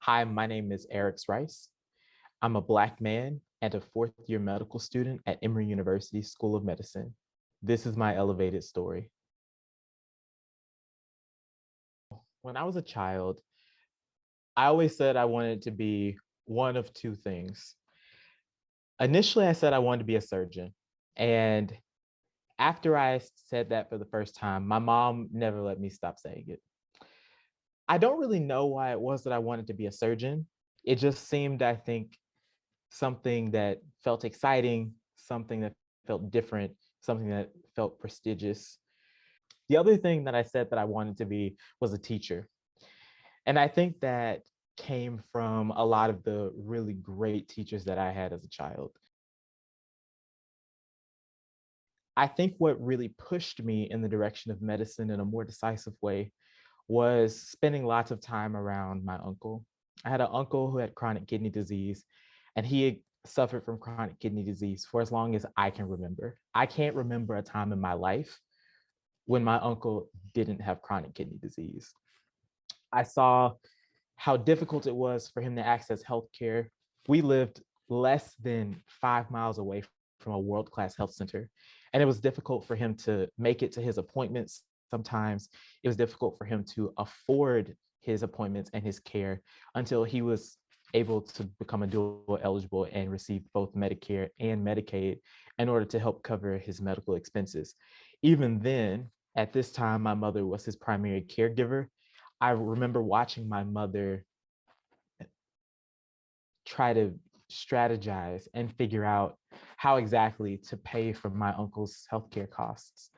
Hi, my name is Arrix Ryce. I'm a Black man and a fourth-year medical student at Emory University School of Medicine. This is my elevated story. When I was a child, I always said I wanted to be one of two things. Initially, I said I wanted to be a surgeon. And after I said that for the first time, my mom never let me stop saying it. I don't really know why it was that I wanted to be a surgeon. It just seemed, I think, something that felt exciting, something that felt different, something that felt prestigious. The other thing that I said that I wanted to be was a teacher. And I think that came from a lot of the really great teachers that I had as a child. I think what really pushed me in the direction of medicine in a more decisive way was spending lots of time around my uncle. I had an uncle who had chronic kidney disease, and he had suffered from chronic kidney disease for as long as I can remember. I can't remember a time in my life when my uncle didn't have chronic kidney disease. I saw how difficult it was for him to access healthcare. We lived less than 5 miles away from a world-class health center, and it was difficult for him to make it to his appointments. Sometimes it was difficult for him to afford his appointments and his care until he was able to become a dual eligible and receive both Medicare and Medicaid in order to help cover his medical expenses. Even then, at this time, my mother was his primary caregiver. I remember watching my mother try to strategize and figure out how exactly to pay for my uncle's healthcare costs.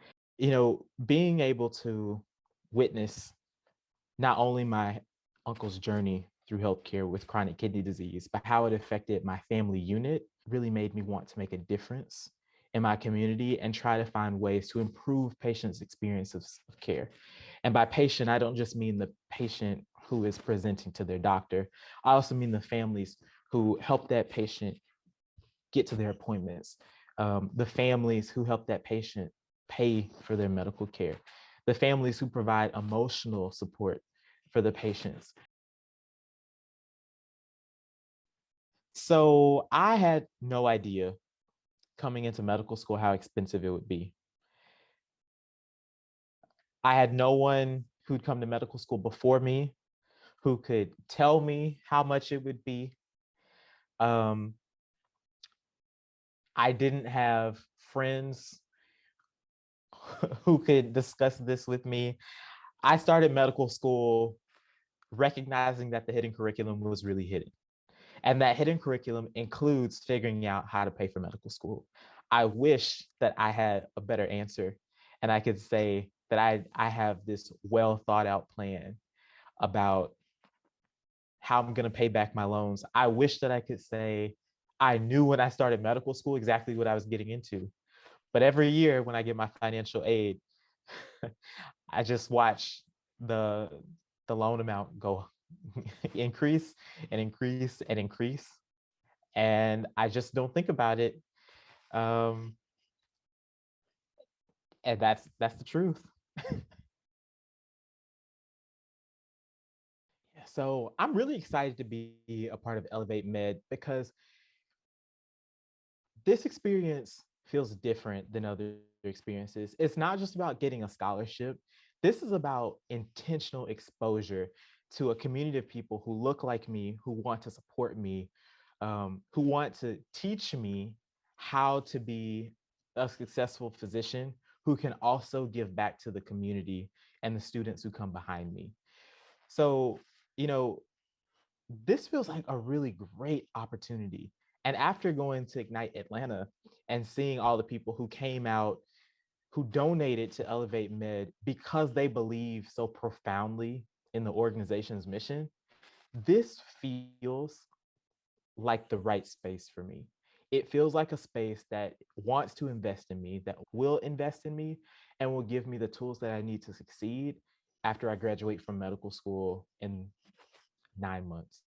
Being able to witness not only my uncle's journey through healthcare with chronic kidney disease, but how it affected my family unit really made me want to make a difference in my community and try to find ways to improve patients' experiences of care. And by patient, I don't just mean the patient who is presenting to their doctor. I also mean the families who help that patient get to their appointments, the families who help that patient pay for their medical care, the families who provide emotional support for the patients. So I had no idea coming into medical school how expensive it would be. I had no one who'd come to medical school before me who could tell me how much it would be. Um, I didn't have friends who could discuss this with me. I started medical school recognizing that the hidden curriculum was really hidden. And that hidden curriculum includes figuring out how to pay for medical school. I wish that I had a better answer and I could say that I have this well thought out plan about how I'm going to pay back my loans. I wish that I could say I knew when I started medical school exactly what I was getting into. But every year when I get my financial aid, I just watch the the loan amount go increase and increase and increase. And I just don't think about it. Um, and that's the truth. So I'm really excited to be a part of Elevate Med because this experience feels different than other experiences. It's not just about getting a scholarship. This is about intentional exposure to a community of people who look like me, who want to support me, who want to teach me how to be a successful physician who can also give back to the community and the students who come behind me. So, you know, this feels like a really great opportunity. And after going to Ignite Atlanta and seeing all the people who came out, who donated to Elevate Med because they believe so profoundly in the organization's mission, this feels like the right space for me. It feels like a space that wants to invest in me, that will invest in me, and will give me the tools that I need to succeed after I graduate from medical school in 9 months.